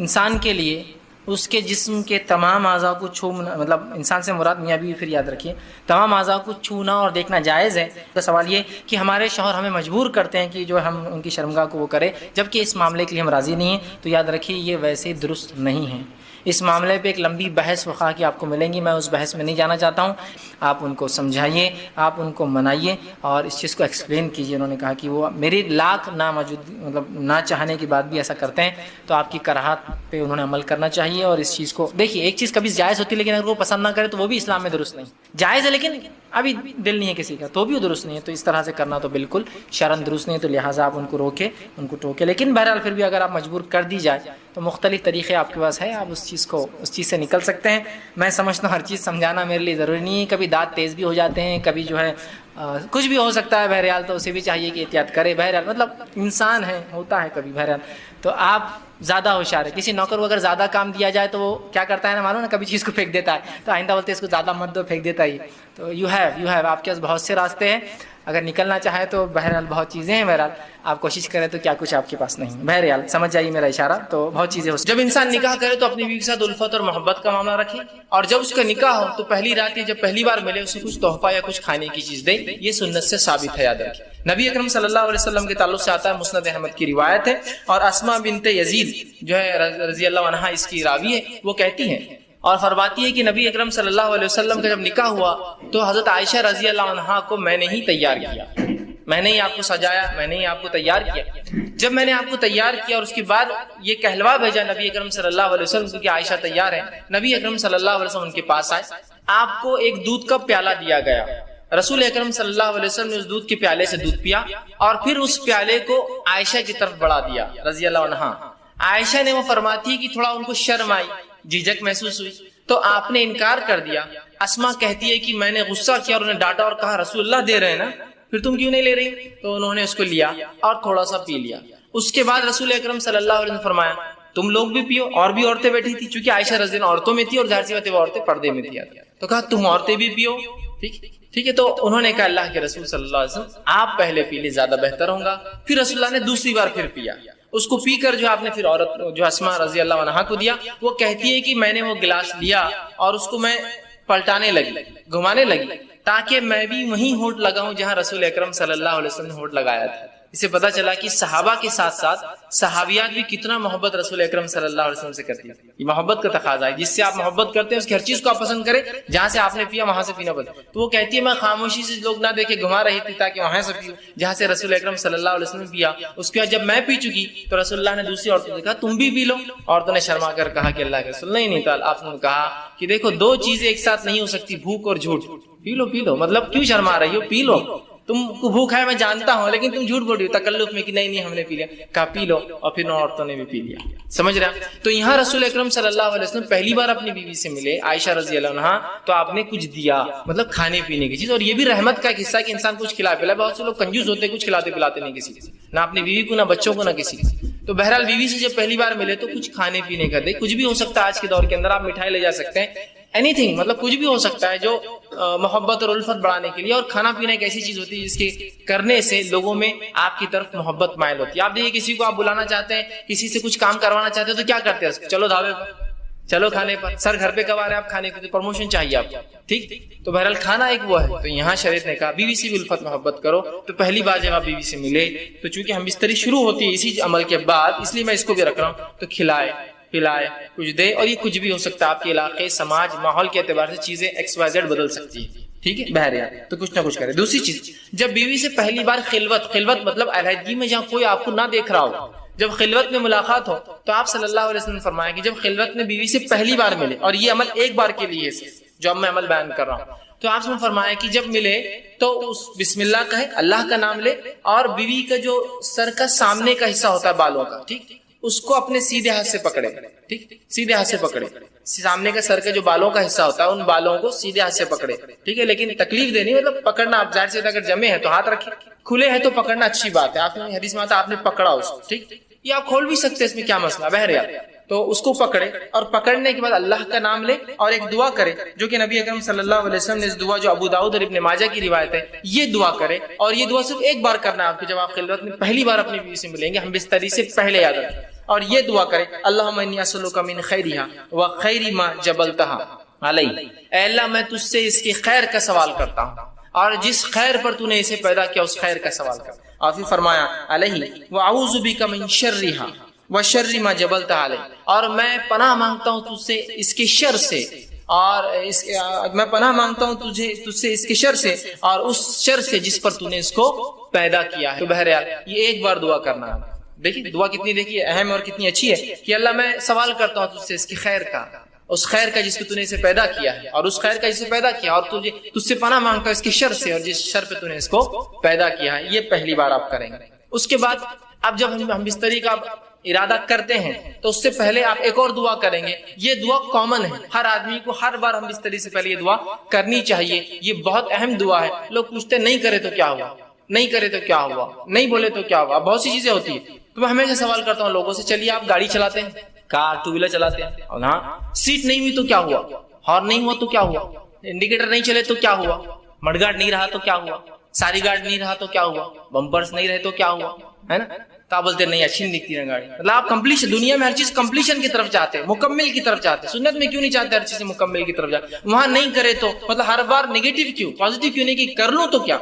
انسان کے لیے اس کے جسم کے تمام اعضاء کو چھونا، مطلب انسان سے مراد میاں بیوی، پھر یاد رکھیے تمام اعضاء کو چھونا اور دیکھنا جائز ہے۔ تو سوال یہ کہ ہمارے شوہر ہمیں مجبور کرتے ہیں کہ جو ہم ان کی شرمگاہ کو وہ کرے، جبکہ اس معاملے کے لیے ہم راضی نہیں ہیں، تو یاد رکھیے یہ ویسے درست نہیں ہے۔ اس معاملے پہ ایک لمبی بحث وخا کی آپ کو ملیں گی، میں اس بحث میں نہیں جانا چاہتا ہوں۔ آپ ان کو سمجھائیے، آپ ان کو منائیے اور اس چیز کو ایکسپلین کیجیے۔ انہوں نے کہا کہ وہ میری لاکھ مطلب نہ چاہنے کے بعد بھی ایسا کرتے ہیں، تو آپ کی کراہت پہ انہوں نے عمل کرنا چاہیے۔ اور اس چیز کو دیکھیے، ایک چیز کبھی جائز ہوتی ہے لیکن اگر وہ پسند نہ کرے تو وہ بھی اسلام میں درست نہیں۔ جائز ہے لیکن ابھی دل نہیں ہے کسی کا، تو بھی وہ درست نہیں ہے۔ تو اس طرح سے کرنا تو بالکل شرعاً درست نہیں ہے، تو لہٰذا آپ ان کو روکے، ان کو ٹوکے۔ لیکن بہرحال پھر بھی اگر آپ مجبور کر دی جائے تو مختلف طریقے آپ کے پاس ہے، آپ اس چیز سے نکل سکتے ہیں۔ میں سمجھتا ہوں ہر چیز سمجھانا میرے لیے ضروری نہیں ہے، کبھی دانت تیز بھی ہو جاتے ہیں، کبھی جو ہے کچھ بھی ہو سکتا ہے، بہرحال تو اسے بھی چاہیے کہ احتیاط کرے۔ بہرحال مطلب انسان ہے، ہوتا ہے کبھی، بہرحال تو آپ زیادہ ہوشیار ہے۔ کسی نوکر کو اگر زیادہ کام دیا جائے تو وہ کیا کرتا ہے نا، معلوم نا، کبھی چیز کو پھینک دیتا ہے، تو آئندہ بولتے اس کو زیادہ مت دو، پھینک دیتا ہی۔ تو یو ہیو آپ کے پاس بہت سے راستے ہیں، اگر نکلنا چاہے تو بہرحال بہت چیزیں ہیں، بہرحال آپ کوشش کریں تو کیا کچھ آپ کے پاس نہیں ہے۔ بہرحال سمجھ جائیے میرا اشارہ، تو بہت چیزیں ہو۔ جب انسان نکاح کرے تو اپنی بیوی کے ساتھ الفت اور محبت کا معاملہ رکھے، اور جب اس کا نکاح ہو تو پہلی رات جب پہلی بار ملے اسے کچھ تحفہ یا کچھ کھانے کی چیز دے، یہ سنت سے ثابت ہے، یاد رکھیں۔ نبی اکرم صلی اللہ علیہ وسلم کے تعلق سے آتا ہے، مسند احمد کی روایت ہے، اور اسماء بنت یزید جو ہے رضی اللہ عنہا اس کی راوی ہے، وہ کہتی ہیں اور فرماتی ہے کہ نبی اکرم صلی اللہ علیہ وسلم کا جب نکاح ہوا تو حضرت عائشہ رضی اللہ عنہا کو میں نے ہی تیار کیا، میں نے ہی آپ کو سجایا، میں نے ہی آپ کو تیار کیا۔ جب میں نے آپ کو تیار کیا اور اس کے بعد یہ کہلوا بھیجا نبی اکرم صلی اللہ علیہ وسلم کہ عائشہ تیار ہے، نبی اکرم صلی اللہ علیہ وسلم ان کے پاس آئے، آپ کو ایک دودھ کا پیالہ دیا گیا، رسول اکرم صلی اللہ علیہ وسلم نے اس دودھ کے پیالے سے دودھ پیا اور پھر اس پیالے کو عائشہ کی طرف بڑھا دیا رضی اللہ عنہا۔ عائشہ نے وہ فرماتی ہے کہ تھوڑا ان کو شرم آئی، جھجک محسوس ہوئی، تو آپ نے انکار کر دیا۔ اسماء کہتی ہے کہ میں نے غصہ کیا اور انہیں ڈانٹا اور کہا رسول اللہ دے رہے ہیں نا، پھر تم کیوں نہیں لے رہی؟ تو انہوں نے اس کو لیا اور تھوڑا سا پی لیا۔ اس کے بعد رسول اکرم صلی اللہ علیہ وسلم نے فرمایا تم لوگ بھی پیو، اور بھی عورتیں بیٹھی تھی، چونکہ عائشہ رضی اللہ عورتوں میں تھی اور ظاہر سی بات ہے وہ عورتیں پردے میں تھی، تو کہا تم عورتیں بھی پیو، ٹھیک ہے۔ تو انہوں نے کہا اللہ کے رسول صلی اللہ علیہ وسلم آپ پہلے پی لے، زیادہ بہتر ہوگا۔ پھر رسول اللہ نے دوسری بار پھر پیا، اس کو پی کر جو آپ نے پھر عورت جو اسماء رضی اللہ عنہا کو دیا، وہ کہتی ہے کہ میں نے وہ گلاس لیا اور اس کو میں پلٹانے لگی، گھمانے لگی، تاکہ میں بھی وہیں ہونٹ لگاؤں جہاں رسول اکرم صلی اللہ علیہ وسلم نے ہونٹ لگایا تھا۔ اس سے پتہ چلا کہ صحابہ کے ساتھ ساتھ صحابیات بھی کتنا محبت رسول اکرم صلی اللہ علیہ وسلم سے کرتی ہے۔ یہ محبت کا تقاضا ہے، جس سے آپ محبت کرتے ہیں اس کی ہر چیز کو آپ پسند کریں، جہاں سے آپ نے پیا وہاں سے پینا پڑتا۔ تو وہ کہتی ہے میں خاموشی سے لوگ نہ دیکھے گھما رہی تھی تاکہ وہاں سے پیو جہاں سے رسول اکرم صلی اللہ علیہ وسلم نے پیا۔ اس کے بعد جب میں پی چکی تو رسول اللہ نے دوسری عورتوں سے کہا تم بھی پی لو، عورتوں نے شرما کر کہا کہ اللہ کے رسول نہیں، تو آپ نے کہا کہ دیکھو دو چیزیں ایک ساتھ نہیں ہو سکتی، بھوک اور جھوٹ، پی لو، مطلب کیوں شرما رہی ہو، پی لو، تم کو بھوک ہے میں جانتا ہوں لیکن تم جھوٹ بول رہی ہو تکلف میں کہ نہیں ہم نے پی لیا، کہا پی لو، اور پھر عورتوں نے بھی پی لیا۔ سمجھ رہے ہیں؟ تو یہاں رسول اکرم صلی اللہ علیہ وسلم پہلی بار اپنی بیوی سے ملے عائشہ رضی اللہ عنہا، تو آپ نے کچھ دیا، مطلب کھانے پینے کی چیز، اور یہ بھی رحمت کا حصہ کہ انسان کچھ کھلا پلا۔ بہت سے لوگ کنجوس ہوتے ہیں، کچھ کھلاتے پلاتے نہیں کسی کو، نہ اپنی بیوی کو، نہ بچوں کو، نہ کسی کو۔ تو بہرحال بیوی سے جب پہلی بار ملے تو کچھ کھانے پینے کا دے، کچھ بھی ہو سکتا ہے، آج کے دور کے اندر آپ مٹھائی لے جا سکتے ہیں، اینی تھنگ، مطلب کچھ بھی ہو سکتا ہے جو محبت اور الفت بڑھانے کے لیے۔ اور کھانا پینا ایک ایسی چیز ہوتی ہے جس کے کرنے سے لوگوں میں آپ کی طرف محبت مائل ہوتی ہے۔ آپ دیکھیے کسی کو آپ بلانا چاہتے ہیں، کسی سے کچھ کام کروانا چاہتے ہیں تو کیا کرتے ہیں، چلو ڈھابے پر، چلو کھانے پر، سر گھر پہ کب آ رہے ہیں آپ کھانے کے، پروموشن چاہیے آپ کو، ٹھیک۔ تو بہرحال کھانا ایک وہ ہے۔ تو یہاں شریعت نے کہا بیوی سے بھی الفت محبت کرو۔ تو پہلی بار جب آپ بیوی سے ملے تو چونکہ ہم بستری شروع ہوتی ہے اسی عمل کے بعد، اس لیے میں اس کو بھی رکھ رہا ہوں، تو کھلائے پلائے، کچھ دے، اور یہ کچھ بھی ہو سکتا ہے، آپ کے علاقے، سماج، ماحول کے اعتبار سے چیزیں XYZ بدل سکتی ہے، ٹھیک ہے، بہرحال تو کچھ نہ کچھ کرے۔ دوسری چیز، جب بیوی سے پہلی بار خلوت مطلب علیحدگی میں جہاں کوئی آپ کو نہ دیکھ رہا ہو، جب خلوت میں ملاقات ہو تو آپ صلی اللہ علیہ وسلم نے فرمایا کہ جب خلوت میں بیوی سے پہلی بار ملے، اور یہ عمل ایک بار کے لیے ہے جو اب میں عمل بیان کر رہا ہوں، تو آپ نے فرمایا کہ جب ملے تو اس بسم اللہ کہے، اللہ کا نام لے، اور بیوی کا جو سر کا سامنے کا حصہ ہوتا ہے بالوں کا، ٹھیک، اس کو اپنے سیدھے ہاتھ سے پکڑے، ٹھیک، سیدھے ہاتھ سے پکڑے، سامنے کا سر کا جو بالوں کا حصہ ہوتا ہے ان بالوں کو سیدھے ہاتھ سے پکڑے، ٹھیک ہے، لیکن تکلیف دینی مطلب پکڑنا، آپ ظاہر سے اگر جمے ہیں تو ہاتھ رکھیں، کھلے ہیں تو پکڑنا اچھی بات ہے، آپ نے حدیث میں آتا آپ نے پکڑا اس کو، ٹھیک، یہ آپ کھول بھی سکتے ہیں، اس میں کیا مسئلہ، بہرحال تو اس کو پکڑے، اور پکڑنے کے بعد اللہ کا نام لے اور ایک دعا کرے، جو کہ نبی اکرم صلی اللہ علیہ وسلم نے اس دعا جو ابو داؤد اور ابن ماجہ کی روایت ہے، یہ دعا کرے، اور یہ دعا صرف ایک بار کرنا ہے آپ کو، جب آپ خلوت میں پہلی بار اپنی بیوی سے ملیں گے، ہم بستری سے پہلے یاد رکھیں، اور یہ دعا کرے اللہم انی اسألک من خیرہا وخیر ما جبلتہا علی، اے اللہ میں تجھ سے اس کی خیر کا سوال کرتا ہوں اور جس خیر پر تو نے اسے پیدا کیا اس خیر کا سوال کر. اور پھر فرمایا علیہ واعوذ بک من شرہا وشر ما جبلتہا علی، اور میں پناہ مانگتا ہوں تجھ سے اس کے شر سے، اور میں پناہ مانگتا ہوں تجھ سے اس کے شر سے اور اس شر سے جس پر تو نے اس کو پیدا کیا ہے. تو بہرحال یہ ایک بار دعا کرنا ہے. دیکھیے دعا کتنی دیکھیے اہم اور کتنی اچھی ہے کہ اللہ میں سوال کرتا ہوں تجھ سے اس کی خیر کا، اس خیر کا جس پہ تو نے اسے پیدا کیا ہے، اور اس خیر کا جسے پیدا کیا، اور تجھ سے پناہ مانگتا ہوں اس کے شر سے اور جس شر پہ تو نے اس کو پیدا کیا ہے. یہ پہلی بار آپ کریں گے. اس کے بعد اب جب ہم بستری کا ارادہ کرتے ہیں تو اس سے پہلے آپ ایک اور دعا کریں گے. یہ دعا کامن ہے، ہر آدمی کو ہر بار ہم بستری سے پہلے یہ دعا کرنی چاہیے. یہ بہت اہم دعا ہے. لوگ پوچھتے نہیں کرے تو کیا ہوا، نہیں کرے تو کیا ہوا، نہیں بولے تو کیا ہوا، بہت سی چیزیں ہوتی ہیں. تو میں ہمیشہ سوال کرتا ہوں لوگوں سے، چلیے آپ گاڑی چلاتے ہیں، کار ٹو ویلر چلاتے ہیں، اور ہاں سیٹ نہیں ہوئی تو کیا ہوا، ہارن نہیں ہوا تو کیا ہوا، انڈیکیٹر نہیں چلے تو کیا ہوا، مڈ گارڈ نہیں رہا تو کیا ہوا، ساری گارڈ نہیں رہا تو کیا ہوا، بمپرس نہیں رہے تو کیا ہوا، ہے نا. تو آپ بولتے نہیں اچھی نہیں دکھتی نا گاڑی. مطلب آپ کمپلیشن، دنیا میں ہر چیز کمپلیشن کی طرف چاہتے ہیں، مکمل کی طرف چاہتے ہیں. سنت میں کیوں نہیں چاہتے ہر چیز مکمل کی طرف جاتے؟ وہاں نہیں کرے تو مطلب ہر بار نیگیٹو کیوں، پازیٹیو کیوں نہیں کہ کر لوں تو کیا،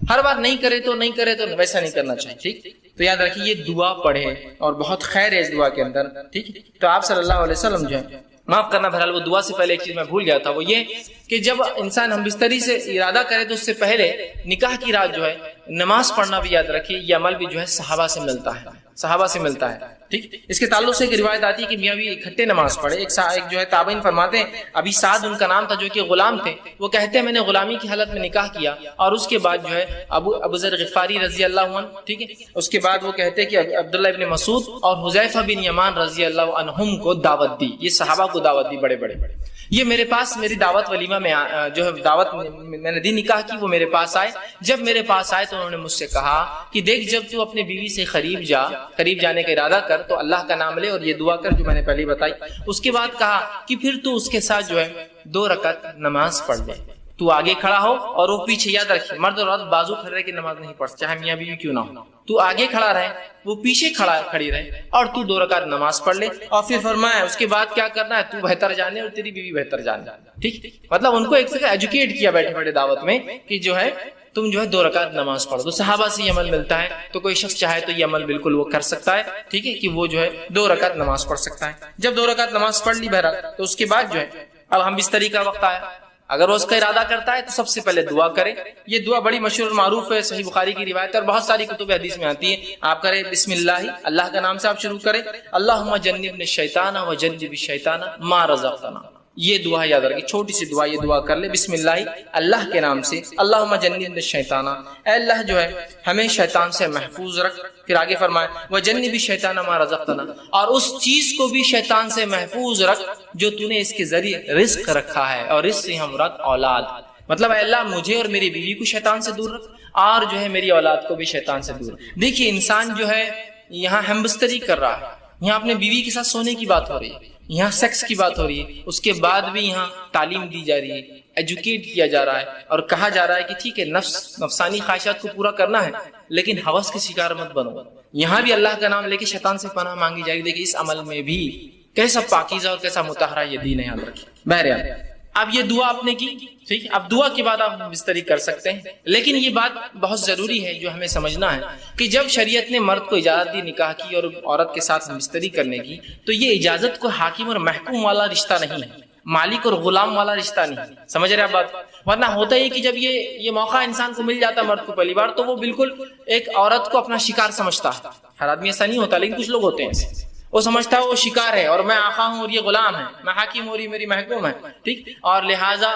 ہر بار نہیں کرے تو نہیں کرے تو ویسا نہیں کرنا چاہیے. ٹھیک، تو یاد رکھیے یہ دعا پڑھے اور بہت خیر ہے اس دعا کے اندر. ٹھیک، تو آپ صلی اللہ علیہ وسلم جو ہے، معاف کرنا بہرحال وہ دعا سے پہلے ایک چیز میں بھول گیا تھا، وہ یہ کہ جب انسان ہم بستری سے ارادہ کرے تو اس سے پہلے نکاح کی رات جو ہے نماز پڑھنا بھی یاد رکھیے. یہ عمل بھی جو ہے صحابہ سے ملتا ہے، صحابہ سے ملتا ہے. ٹھیک، اس کے تعلق سے ایک روایت آتی ہے کہ میاں بھی اکٹھے نماز پڑھے. ایک جو ہے تابعین فرماتے ہیں ابھی سعد ان کا نام تھا جو کہ غلام تھے، وہ کہتے ہیں میں نے غلامی کی حالت میں نکاح کیا اور اس کے بعد جو ہے ابو ذر غفاری رضی اللہ عنہ، ٹھیک ہے، اس کے بعد وہ کہتے ہیں کہ عبداللہ ابن مسعود اور حذیفہ بن یمان رضی اللہ عنہم کو دعوت دی. یہ صحابہ کو دعوت دی بڑے بڑے. یہ میرے پاس میری دعوت ولیمہ میں جو ہے دعوت میں نے دی نکاح کی، وہ میرے پاس آئے. جب میرے پاس آئے تو انہوں نے مجھ سے کہا کہ دیکھ جب تو اپنے بیوی سے قریب جانے کا ارادہ کر تو اللہ کا نام لے اور یہ دعا کر جو میں نے پہلے بتائی. اس کے بعد کہا کہ پھر تو اس کے ساتھ جو ہے 2 رکعت نماز پڑھ لے. تو آگے کھڑا ہو اور وہ پیچھے. یاد رکھیے مرد اور عورت بازو کھڑے کی نماز نہیں پڑھ، چاہے میاں بیوی کیوں نہ ہو. تو آگے کھڑا رہے، وہ پیچھے کھڑی رہے اور تو 2 رکعت نماز پڑھ لے. اور پھر فرمایا اس کے بعد کیا کرنا ہے، تو بہتر جانے اور تیری بیوی بہتر جانے. ٹھیک، مطلب ان کو ایک سے ایجوکیٹ کیا بیٹھے بیٹھے دعوت میں کہ جو ہے تم جو ہے 2 رکعت نماز پڑھو. تو صحابہ سے یہ عمل ملتا ہے. تو کوئی شخص چاہے تو یہ عمل بالکل وہ کر سکتا ہے. ٹھیک ہے، کہ وہ جو ہے 2 رکعت نماز پڑھ سکتا ہے. جب 2 رکعت نماز پڑھ لی بہرحال تو اس کے بعد جو ہے اب ہم بستری کا وقت آیا. اگر وہ اس کا ارادہ کرتا ہے تو سب سے پہلے دعا کرے. یہ دعا بڑی مشہور اور معروف ہے، صحیح بخاری کی روایت اور بہت ساری کتب حدیث میں آتی ہے. آپ کرے بسم اللہ، اللہ کا نام سے آپ شروع کریں. اللہم جنبنا الشیطان وجنب الشیطان ما رزقتنا. یہ دعا یاد رکھیں، چھوٹی سی دعا. یہ دعا کر لے بسم اللہ، اللہ کے نام سے. اللہم جنبنا الشیطان، اے اللہ جو ہے ہمیں شیطان سے محفوظ رکھ. پھر آگے فرمائے وجنب الشیطان ما رزقتنا، اور اس چیز کو بھی شیطان سے محفوظ رکھ جو تو نے اس کے ذریعے رزق رکھا ہے. اور اس سے ہم مراد اولاد، مطلب اے اللہ مجھے اور میری بیوی کو شیطان سے دور رکھ اور جو ہے میری اولاد کو بھی شیطان سے دور. دیکھیے انسان جو ہے یہاں ہم بستری کر رہا ہے، یہاں اپنے بیوی کے ساتھ سونے کی بات ہو رہی ہے، یہاں سیکس کی بات ہو رہی ہے. اس کے بعد بھی یہاں تعلیم دی جا رہی ہے، ایجوکیٹ کیا جا رہا ہے اور کہا جا رہا ہے کہ ٹھیک ہے نفسانی خواہشات کو پورا کرنا ہے لیکن ہوس کے شکار مت بنو. یہاں بھی اللہ کا نام لے کے شیطان سے پناہ مانگی جائے گی. دیکھیے اس عمل میں بھی کیسا پاکیزہ اور کیسا مطہرہ یہ دین ہے، یاد رکھیے. بہرحال اب یہ دعا آپ نے کی، ٹھیک، اب دعا کے بعد آپ بستری کر سکتے ہیں. لیکن یہ بات بہت ضروری ہے جو ہمیں سمجھنا ہے کہ جب شریعت نے مرد کو اجازت دی نکاح کی اور عورت کے ساتھ بستری کرنے کی تو یہ اجازت کو حاکم اور محکوم والا رشتہ نہیں ہے، مالک اور غلام والا رشتہ نہیں. سمجھ رہے آپ بات؟ ورنہ ہوتا ہے کہ جب یہ موقع انسان کو مل جاتا ہے مرد کو پہلی بار تو وہ بالکل ایک عورت کو اپنا شکار سمجھتا ہے. ہر آدمی ایسا نہیں ہوتا لیکن کچھ لوگ ہوتے ہیں ایسے. وہ سمجھتا ہے وہ شکار ہے اور میں آقا ہوں اور یہ غلام ہے، میں حاکم ہوں اور یہ میری محکوم ہے. ٹھیک، اور لہٰذا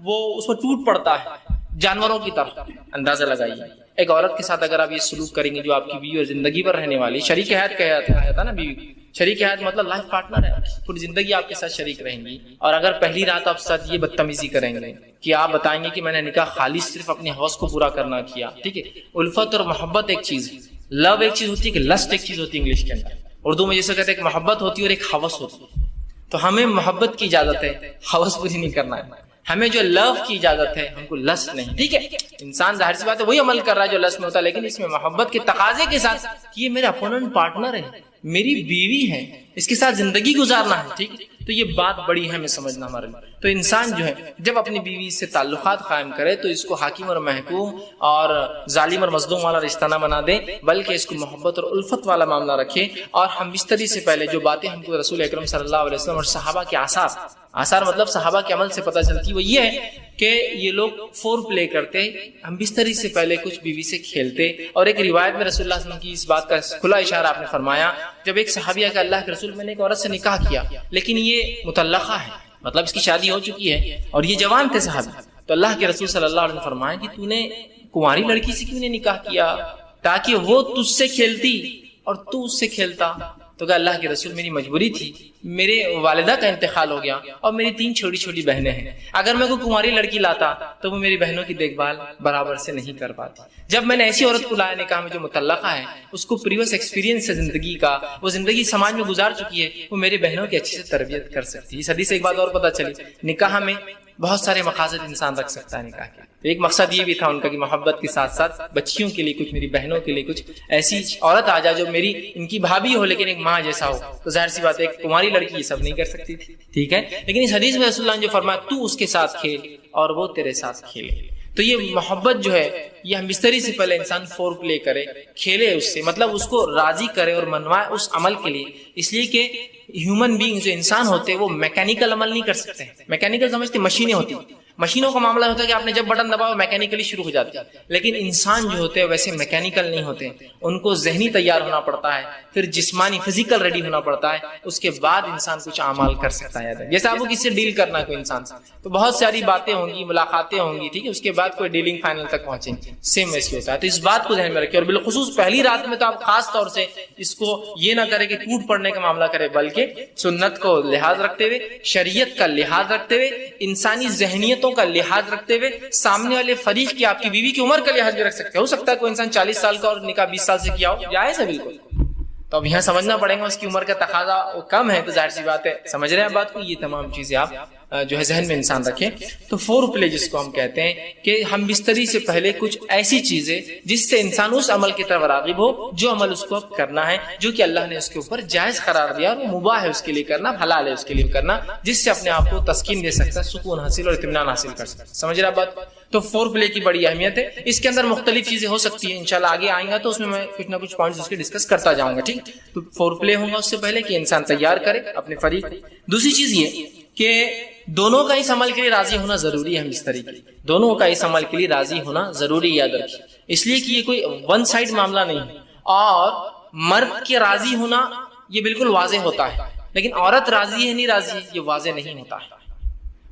وہ اس پر ٹوٹ پڑتا ہے جانوروں کی طرح. اندازہ لگائیے ایک عورت کے ساتھ اگر آپ یہ سلوک کریں گے جو آپ کی بیوی اور زندگی پر رہنے والی شریک حیات کہا جاتا نا، بیوی شریک حیات مطلب لائف پارٹنر ہے، پوری زندگی آپ کے ساتھ شریک رہیں گی. اور اگر پہلی رات آپ ساتھ یہ بدتمیزی کریں گے کہ آپ بتائیں گے کہ میں نے نکاح خالص صرف اپنے ہوس کو پورا کرنا کیا. ٹھیک ہے، الفت اور محبت ایک چیز ہے، لو ایک چیز ہوتی ہے کہ لسٹ ایک چیز ہوتی ہے انگلش کے اندر. اردو میں جیسے کہتے ہیں کہ محبت ہوتی ہے اور ایک ہوس ہوتی ہے. تو ہمیں محبت کی اجازت ہے، ہوس پوری نہیں کرنا ہے. ہمیں جو لو کی اجازت ہے، ہم کو لسٹ نہیں. ٹھیک ہے، انسان ظاہر سی بات ہے وہی عمل کر رہا ہے جو لسٹ میں ہوتا ہے، لیکن اس میں محبت کے تقاضے کے ساتھ کہ یہ میرا اپوننٹ پارٹنر ہے، میری بیوی ہے، اس کے ساتھ زندگی گزارنا ہے. ٹھیک ہے، تو یہ بات بڑی ہے ہمیں سمجھنا ہمارے لیے. تو انسان جو ہے جب اپنی بیوی سے تعلقات قائم کرے تو اس کو حاکم اور محکوم اور ظالم اور مظلوم والا رشتہ نہ بنا دے، بلکہ اس کو محبت اور الفت والا معاملہ رکھے. اور ہم بستری سے پہلے جو باتیں ہم کو رسول اکرم صلی اللہ علیہ وسلم اور صحابہ کے آثار مطلب صحابہ کے عمل سے پتہ چلتی، وہ یہ ہے کہ یہ لوگ فور پلے کرتے، ہم بستری سے پہلے کچھ بیوی سے کھیلتے. اور ایک روایت میں رسول اللہ صلی اللہ علیہ وسلم کی اس بات کا کھلا اشارہ آپ نے فرمایا، جب ایک صحابیہ کا اللہ کے رسول میں نے ایک عورت سے نکاح کیا لیکن یہ مطلقہ ہے، مطلب اس کی شادی ہو چکی ہے اور یہ جوان تھے صحابی، تو اللہ کے رسول صلی اللہ علیہ وسلم نے فرمایا کہ تو نے کنواری لڑکی سے کیوں نے نکاح کیا تاکہ وہ تجھ سے کھیلتی اور تو اس سے کھیلتا. تو کہا اللہ کے رسول میری مجبوری تھی، میرے والدہ کا انتقال ہو گیا اور میری 3 چھوٹی چھوٹی بہنیں ہیں، اگر میں کوئی کنواری لڑکی لاتا تو وہ میری بہنوں کی دیکھ بھال برابر سے نہیں کر پاتی. جب میں نے ایسی عورت کو لایا نکاح میں جو مطلقہ ہے، اس کو پریویس ایکسپیرینس ہے زندگی کا، وہ زندگی سماج میں گزار چکی ہے، وہ میری بہنوں کی اچھے سے تربیت کر سکتی ہے. اس حدیث سے ایک بات اور پتہ چلی، نکاح میں بہت سارے مقاصد انسان رکھ سکتا ہے نکاح کے. ایک مقصد یہ بھی تھا ان کا کہ محبت کے ساتھ ساتھ بچیوں کے لیے کچھ، میری بہنوں کے لیے کچھ ایسی عورت آ جائے جو میری ان کی بھابھی ہو لیکن ایک ماں جیسا ہو. تو ظاہر سی بات ہے ایک کماری لڑکی یہ سب نہیں کر سکتی تھی. ٹھیک ہے، لیکن اس حدیث میں رسول اللہ نے جو فرمایا تو اس کے ساتھ کھیل اور وہ تیرے ساتھ کھیلے. تو یہ محبت جو ہے یہ ہم بستری سے پہلے انسان فور پلے کرے، کھیلے اس سے، مطلب اس کو راضی کرے اور منوائے اس عمل کے لیے. اس لیے کہ ہیومن بینگ جو انسان ہوتے وہ میکینیکل عمل نہیں کر سکتے. میکینیکل سمجھتے مشینیں ہوتی، مشینوں کا معاملہ ہوتا ہے کہ آپ نے جب بٹن دباؤ میکینیکلی شروع ہو جاتی ہے، لیکن انسان جو ہوتے ہیں ویسے میکینیکل نہیں ہوتے. ان کو ذہنی تیار ہونا پڑتا ہے، پھر جسمانی فزیکل ریڈی ہونا پڑتا ہے، اس کے بعد انسان کچھ اعمال کر سکتا ہے. جیسے آپ کو کس سے ڈیل کرنا ہے کوئی انسان سے، تو بہت ساری باتیں ہوں گی، ملاقاتیں ہوں گی، ٹھیک ہے، اس کے بعد کوئی ڈیلنگ فائنل تک پہنچیں گے. سیم ویسے ہوتا ہے. تو اس بات کو ذہن میں رکھیں، اور بالخصوص پہلی رات میں تو آپ خاص طور سے اس کو یہ نہ کرے کہ ٹوٹ پڑنے کا معاملہ کرے، بلکہ سنت کو لحاظ رکھتے ہوئے، شریعت کا لحاظ رکھتے ہوئے، انسانی ذہنیتوں کا لحاظ رکھتے ہوئے، سامنے والے فریق کی، آپ کی بیوی کی عمر کا لحاظ بھی رکھ سکتے ہیں. ہو سکتا ہے کوئی انسان 40 سال کا اور نکاح 20 سال سے کیا ہو، جائز ہے بالکل. تو اب یہاں سمجھنا پڑے گا اس کی عمر کا تقاضا کم ہے، تو ظاہر سی بات ہے سمجھ رہے ہیں بات کو. یہ تمام چیزیں آپ جو ہے ذہن میں انسان رکھیں. تو فور پلے جس کو ہم کہتے ہیں کہ ہم بستری سے پہلے کچھ ایسی چیزیں جس سے انسان اس عمل کی طرف راغب ہو جو عمل اس کو اب کرنا ہے، جو کہ اللہ نے اس کے اوپر جائز قرار دیا، اور وہ مباح ہے اس کے لیے کرنا، حلال ہے اس کے لیے کرنا، جس سے اپنے آپ کو تسکین دے سکتا ہے، سکون حاصل اور اطمینان حاصل کر سکتا ہے. سمجھ رہا بات؟ تو فور پلے کی بڑی اہمیت ہے. اس کے اندر مختلف چیزیں ہو سکتی ہیں، انشاءاللہ آگے آئیں گا تو اس میں کچھ نہ کچھ پوائنٹس اس کے ڈسکس کرتا جاؤں گا. ٹھیک، تو فور پلے ہوگا اس سے پہلے کہ انسان تیار کرے اپنے فریق. دوسری چیز یہ کہ دونوں کا اس عمل کے لیے راضی ہونا ضروری ہے. ہم اس طریقے دونوں کا اس عمل کے لیے راضی ہونا ضروری، یاد رکھیے، اس لیے کہ یہ کوئی ون سائڈ معاملہ نہیں ہے. اور مرد کے راضی ہونا یہ بالکل واضح ہوتا ہے، لیکن عورت راضی ہے نہیں راضی ہے یہ واضح نہیں ہوتا ہے.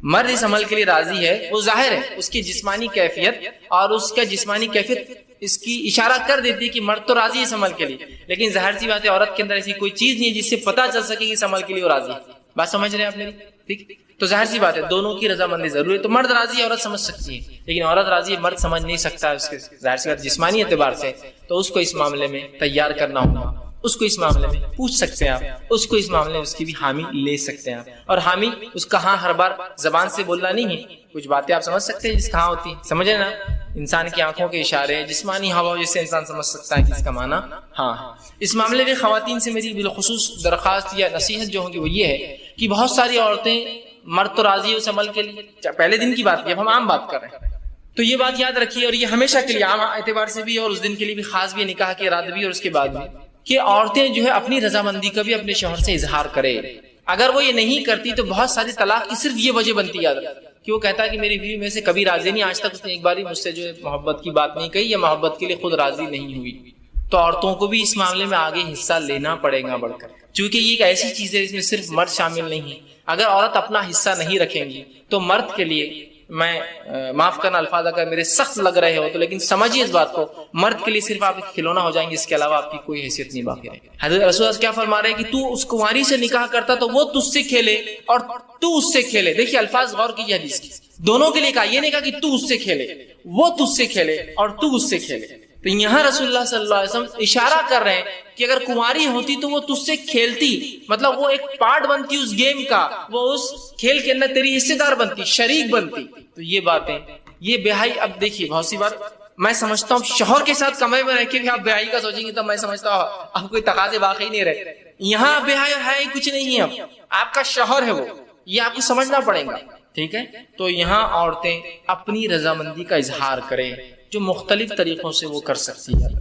مرد اس عمل کے لیے راضی ہے، وہ ظاہر ہے، اس کی جسمانی کیفیت اور اس کا جسمانی کیفیت اس کی اشارہ کر دیتی ہے کہ مرد تو راضی ہے اس عمل کے لیے، لیکن ظاہر سی بات ہے عورت کے اندر ایسی کوئی چیز نہیں ہے جس سے پتہ چل سکے کہ اس عمل کے لیے وہ راضی ہے. بات سمجھ رہے ہیں آپ میری؟ ٹھیک، تو ظاہر سی بات ہے دونوں کی رضامندی ضروری ہے. تو مرد راضی ہے عورت سمجھ سکتی ہے، لیکن عورت راضی ہے مرد سمجھ نہیں سکتا ہے اس کے ظاہر سی بات جسمانی اعتبار سے. تو اس کو اس معاملے میں تیار کرنا ہوگا، اس کو اس معاملے میں پوچھ سکتے ہیں آپ، اس کو اس معاملے میں اس کی بھی حامی لے سکتے ہیں آپ. اور حامی اس کا ہاں ہر بار زبان سے بولنا نہیں ہے، کچھ باتیں آپ سمجھ سکتے ہیں جس کہاں ہوتی ہیں، سمجھے نا، انسان کی آنکھوں کے اشارے، جسمانی ہوا جس سے انسان سمجھ سکتا ہے کہ اس کا معنی ہاں ہے. اس معاملے میں خواتین سے میری بالخصوص درخواست یا نصیحت جو ہوگی وہ یہ ہے کہ بہت ساری عورتیں، مرد تو راضی ہے اس عمل کے لیے، پہلے دن کی بات کی، اب ہم عام بات کر رہے ہیں، تو یہ بات یاد رکھیے، اور یہ ہمیشہ کے لیے عام اعتبار سے بھی اور اس دن کے لیے بھی خاص بھی، نکاح کے رات بھی اور اس کے بعد بھی، کہ عورتیں جو ہے اپنی رضامندی کا بھی اپنے شوہر سے اظہار کرے. اگر وہ یہ نہیں کرتی تو بہت ساری طلاق کی صرف یہ وجہ بنتی، یاد رکھیں، کہ وہ کہتا ہے کہ میری بیوی میں سے کبھی راضی نہیں، آج تک اس نے ایک بار مجھ سے جو ہے محبت کی بات نہیں کہی یا محبت کے لیے خود راضی نہیں ہوئی. تو عورتوں کو بھی اس معاملے میں آگے حصہ لینا پڑے گا بڑھ کر، چونکہ یہ ایک ایسی چیز ہے اس میں صرف مرد شامل نہیں ہے. اگر عورت اپنا حصہ نہیں رکھیں گی تو مرد کے لیے، میں معاف کرنا الفاظ اگر میرے سخت لگ رہے ہو تو، لیکن سمجھیے اس بات کو، مرد کے لیے صرف آپ ایک کھلونا ہو جائیں گے، اس کے علاوہ آپ کی کوئی حیثیت نہیں باقی رہے. حضرت رسول اللہ کیا فرما رہے ہیں کہ تو اس کنواری سے نکاح کرتا تو وہ تجھ سے کھیلے اور تو اس سے کھیلے. دیکھیے الفاظ غور کیجیے حدیث کی، دونوں کے لیے کہا، یہ نہیں کہا کہ تو اس سے کھیلے، وہ تجھ سے کھیلے اور تو اس سے کھیلے. تو یہاں رسول اللہ صلی اللہ علیہ وسلم اشارہ کر رہے ہیں کہ اگر کنواری ہوتی تو وہ تجھ سے کھیلتی، مطلب وہ ایک پارٹ بنتی اس گیم کا، وہ اس کھیل کے اندر تیری حصے دار بنتی، شریک بنتی۔ تو یہ باتیں، یہ بیاہی، اب دیکھیے بہت سی بار میں سمجھتا ہوں شوہر کے ساتھ کمرے میں رہ کے بھی آپ بیاہی کا سوچیں گے تو میں سمجھتا ہوں اب کوئی تقاضے واقعی نہیں رہے۔ یہاں بیاہی ہے کچھ نہیں ہے، اب آپ کا شوہر ہے وہ، یہ آپ کو سمجھنا پڑے گا، ٹھیک ہے؟ تو یہاں عورتیں اپنی رضامندی کا اظہار کریں جو مختلف طریقوں سے وہ کر سکتی ہے،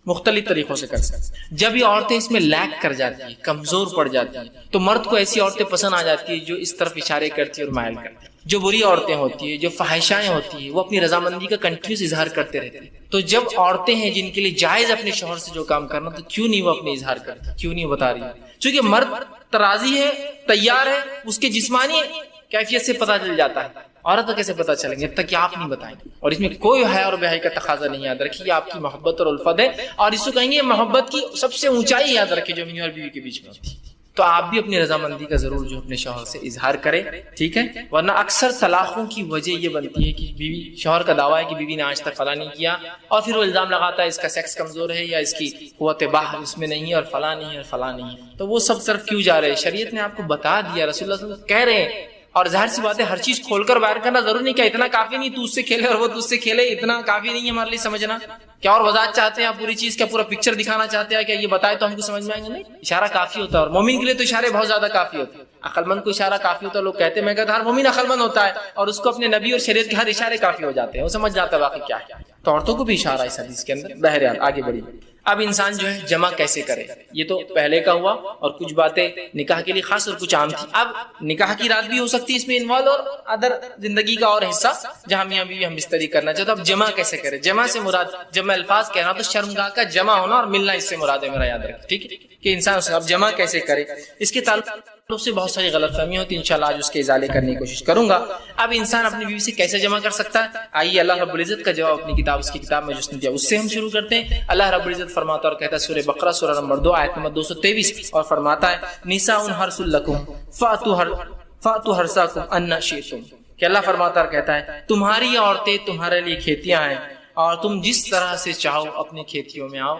مختلف طریقوں سے کر سکتی ہے۔ جب یہ عورتیں اس میں لیک کر جاتی ہیں، کمزور پڑ جاتی ہیں، تو مرد کو ایسی عورتیں پسند آ جاتی ہیں جو اس طرف اشارے کرتی ہیں اور مائل کرتی ہیں۔ جو بری عورتیں ہوتی ہیں، جو فحاشائیں ہوتی ہیں، وہ اپنی رضامندی کا کنٹینیوس اظہار کرتے رہتے ہیں۔ تو جب عورتیں ہیں جن کے لیے جائز اپنے شوہر سے جو کام کرنا، تو کیوں نہیں وہ اپنے اظہار کرتی، کیوں نہیں بتا رہی؟ چونکہ مرد ترازی ہے، تیار ہے، اس کے جسمانی کیفیت سے پتہ چل جاتا ہے، عورت کو کیسے پتہ چلیں گے جب تک کہ آپ نہیں بتائیں گے؟ اور اس میں کوئی حیا اور بیاہی کا تقاضا نہیں، یاد رکھیے آپ کی محبت اور الفت ہے، اور اس کو کہیں گے محبت کی سب سے اونچائی یاد رکھیے جو میاں اور بیوی کے بیچ میں ہوتی ہے۔ تو آپ بھی اپنی رضامندی کا ضرور جو اپنے شوہر سے اظہار کریں، ٹھیک ہے؟ ورنہ اکثر طلاقوں کی وجہ یہ بنتی ہے کہ بیوی، شوہر کا دعویٰ ہے کہ بیوی نے آج تک فلاں نہیں کیا، اور پھر وہ الزام لگاتا ہے اس کا سیکس کمزور ہے، یا اس کی قوت باہ اس میں نہیں ہے، اور فلاں نہیں ہے، اور فلاں نہیں ہے۔ تو وہ سب طرف کیوں جا رہے ہیں؟ شریعت نے آپ کو بتا دیا، رسول اللہ صلی اللہ علیہ وسلم کہہ رہے ہیں، اور ظاہر سی بات ہے ہر چیز کھول کر باہر کرنا ضروری نہیں، کیا اتنا کافی نہیں تو اس سے کھیلے اور وہ تو اس سے کھیلے، اتنا کافی نہیں ہے ہمارے لیے سمجھنا؟ کیا اور وضاحت چاہتے ہیں آپ؟ پوری چیز کا پورا پکچر دکھانا چاہتے ہیں؟ کیا یہ بتائے تو ہم کو سمجھ میں آئیں گے؟ نہیں، اشارہ کافی ہوتا ہے، اور مومن کے لیے تو اشارے بہت زیادہ کافی ہوتے ہیں۔ عقل مند کو اشارہ کافی ہوتا ہے، لوگ کہتے ہیں، میں کہتا ہر مومن عقل مند ہوتا ہے، اور اس کو اپنے نبی اور شریعت کے ہر اشارے کافی ہو جاتے ہیں، وہ سمجھ جاتا ہے واقعی کیا ہے۔ تو عورتوں کو بھی اشارہ ہے اس حدیث کے اندر۔ بہرحال آگے بڑھی، اب انسان جو ہے جمع کیسے کرے، یہ تو پہلے کا ہوا، اور کچھ باتیں نکاح کے لیے خاص اور کچھ عام تھی۔ اب نکاح کی رات بھی ہو سکتی ہے اس میں انوالو، اور ادر زندگی کا اور حصہ جہاں میاں بیوی ہم بستری کرنا چاہتے ہیں۔ اب جمع کیسے کرے؟ جمع سے مراد، جب میں الفاظ کہہ رہا ہوں تو شرمگاہ کا جمع ہونا اور ملنا اس سے مراد ہے، میرا یاد رکھیں، ٹھیک ہے؟ کہ انسان اب جمع کیسے کرے، اس کے تعلق سے بہت ساری غلط فہمیاں ہوتی ہیں، انشاءاللہ آج اس کے ازالے کرنے کی کوشش کروں گا۔ اب انسان اپنی بیوی سے کیسے جمع کر سکتا ہے؟ آئیے اللہ رب العزت کا جواب اپنی کتاب، اس کی کتاب میں جس نے دیا، اس سے ہم شروع کرتے ہیں۔ اللہ رب العزت فرماتا اور کہتا ہے سورہ بقرہ سورہ نمبر 2 آیت نمبر 223، اور فرماتا ہے نساء حرث لکم فاتوا حرثکم ان شئتم، کہ اللہ فرماتا اور کہتا ہے تمہاری عورتیں تمہارے لیے کھیتیاں ہیں، اور تم جس طرح سے چاہو اپنی کھیتیوں میں آؤ۔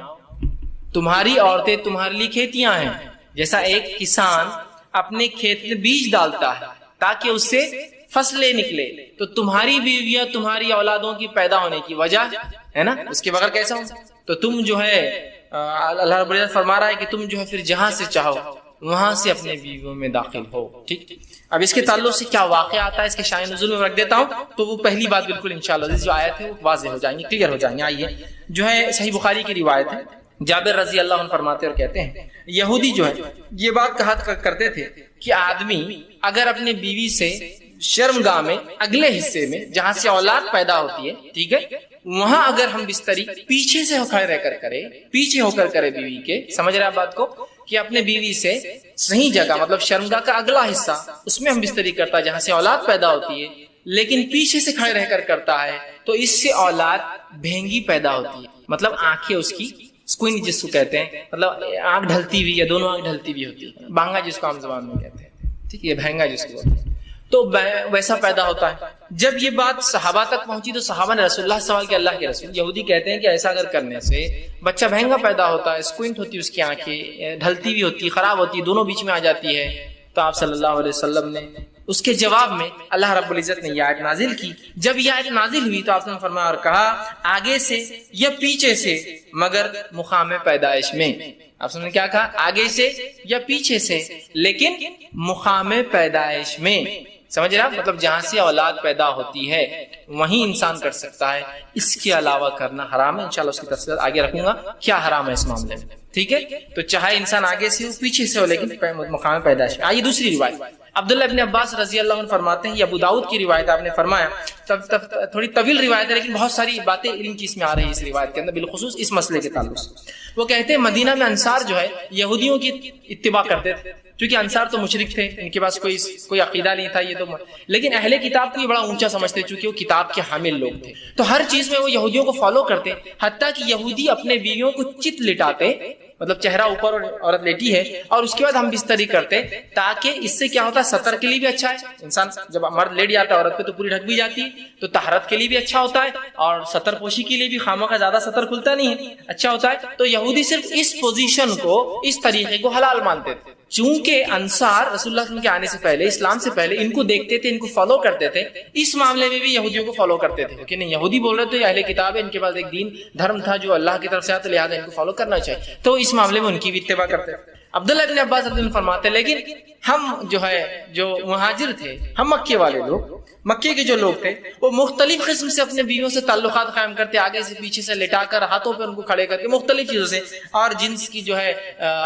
تمہاری عورتیں تمہارے لیے کھیتیاں ہیں، جیسا ایک کسان اپنے کھیت میں بیج ڈالتا ہے تاکہ اس سے فصلیں نکلے، تو تمہاری بیویاں تمہاری اولادوں کی پیدا ہونے کی وجہ ہے نا، اس کے بغیر کیسا ہو؟ تو تم جو ہے اللہ رب العزت فرما رہا ہے کہ تم جو ہے پھر جہاں سے چاہو وہاں سے اپنے بیویوں میں داخل ہو، ٹھیک؟ اب اس کے تعلق سے کیا واقعہ آتا ہے، اس کے شائن نزول میں رکھ دیتا ہوں، تو وہ پہلی بات بالکل انشاءاللہ جو آیت ہے وہ واضح ہو جائیں گی، کلیئر ہو جائیں گے۔ آئیے، جو ہے صحیح بخاری کی روایت ہے، جابر رضی اللہ عنہ فرماتے اور کہتے ہیں یہودی جو ہے یہ بات کہا کرتے تھے کہ آدمی اگر اپنے بیوی سے شرمگاہ میں اگلے حصے میں جہاں سے اولاد پیدا ہوتی ہے، ٹھیک ہے، وہاں اگر ہم بستری پیچھے سے کھڑے رہ کر کرے، پیچھے ہو کر کرے بیوی کے، سمجھ رہے آپ بات کو، کہ اپنے بیوی سے صحیح جگہ مطلب شرمگاہ کا اگلا حصہ اس میں ہم بستری کرتا ہے جہاں سے اولاد پیدا ہوتی ہے، لیکن پیچھے سے کھڑے رہ کر کرتا ہے، تو اس سے اولاد بھینگی پیدا ہوتی ہے، مطلب آنکھیں اس کی سکوئن جس کو کہتے ہیں، مطلب آنکھ ڈھلتی ہوئی یا دونوں آنکھ ڈھلتی ہوئی ہوتی ہے، بانگا جس کو عام زبان میں کہتے ہیں، ٹھیک ہے، یہ بھینگا جس کو کہتے ہیں، تو ویسا پیدا ہوتا ہے۔ جب یہ بات صحابہ تک پہنچی تو صحابہ نے رسول اللہ سوال کیا، اللہ کے رسول، یہودی کہتے ہیں کہ ایسا اگر کرنے سے بچہ بھینگا پیدا ہوتا ہے، سکوئنٹ ہوتی ہے اس کی آنکھیں، ڈھلتی ہوئی ہوتی ہے، خراب ہوتی ہے، دونوں بیچ میں آ جاتی ہے۔ تو آپ صلی اللہ علیہ وسلم نے اس کے جواب میں اللہ رب العزت نے یہ آیت نازل کی۔ جب یہ آیت نازل ہوئی تو آپ نے فرمایا اور کہا آگے سے یا پیچھے سے مگر مقام پیدائش میں، آپ نے کیا کہا، آگے سے یا پیچھے سے لیکن مقام پیدائش میں، سمجھ رہا، مطلب جہاں سے اولاد پیدا ہوتی ہے وہیں انسان کر سکتا ہے، اس کے علاوہ کرنا حرام ہے۔ انشاءاللہ اس کی تفصیل آگے رکھوں گا کیا حرام ہے اس معاملے میں، ٹھیک ہے؟ تو چاہے انسان آگے سے ہو پیچھے سے ہو لیکن مقام پیدائش میں۔ آئیے دوسری روایت، عبداللہ ابن عباس رضی اللہ عنہ فرماتے ہیں، یہ ابو داؤد کی روایت، آپ نے فرمایا تھوڑی طویل روایت ہے لیکن بہت ساری باتیں علم کی اس میں آ رہی ہے اس روایت کے اندر، بالخصوص اس مسئلے کے تعلق سے۔ وہ کہتے ہیں مدینہ میں انصار جو ہے یہودیوں کی اتباع کرتے تھے، کیونکہ انصار تو مشرک تھے، ان کے پاس کوئی عقیدہ نہیں تھا، یہ تو، لیکن اہل کتاب کو یہ بڑا اونچا سمجھتے چونکہ وہ کتاب کے حامل لوگ تھے، تو ہر چیز میں وہ یہودیوں کو فالو کرتے، حتیٰ کہ یہودی اپنے بیویوں کو چت لٹاتے مطلب چہرہ اوپر اور عورت لیٹی ہے اور اس کے بعد ہم بستری کرتے تاکہ اس سے کیا ہوتا ہے سطر کے لیے بھی اچھا ہے. انسان جب مرد لیٹ جاتا ہے عورت پہ تو پوری ڈھک بھی جاتی ہے تو طہارت کے لیے بھی اچھا ہوتا ہے اور سطر پوشی کے لیے بھی خامہ کا زیادہ سطر کھلتا نہیں ہے, اچھا ہوتا ہے. تو یہودی صرف اس پوزیشن کو اس طریقے کو حلال مانتے تھے. چونکہ انصار رسول اللہ صلی اللہ علیہ وسلم کے آنے سے پہلے اسلام سے پہلے ان کو دیکھتے تھے, ان کو فالو کرتے تھے, اس معاملے میں بھی یہودیوں کو فالو کرتے تھے کہ نہیں یہودی بول رہے تھے اہل کتاب ہے ان کے پاس ایک دین دھرم تھا جو اللہ کی طرف سے آتا لہٰذا ان کو فالو کرنا چاہیے, تو اس معاملے میں ان کی بھی اتباع کرتے تھے. عبداللہ ابن عباس رضی اللہ عنہ فرماتے لیکن ہم جو مہاجر تھے, ہم مکے والے لوگ, مکے کے جو لوگ تھے وہ مختلف قسم سے اپنے بیویوں سے تعلقات قائم کرتے, آگے سے پیچھے سے لٹا کر ہاتھوں پہ ان کو کھڑے کر کے مختلف چیزوں سے اور جنس کی جو ہے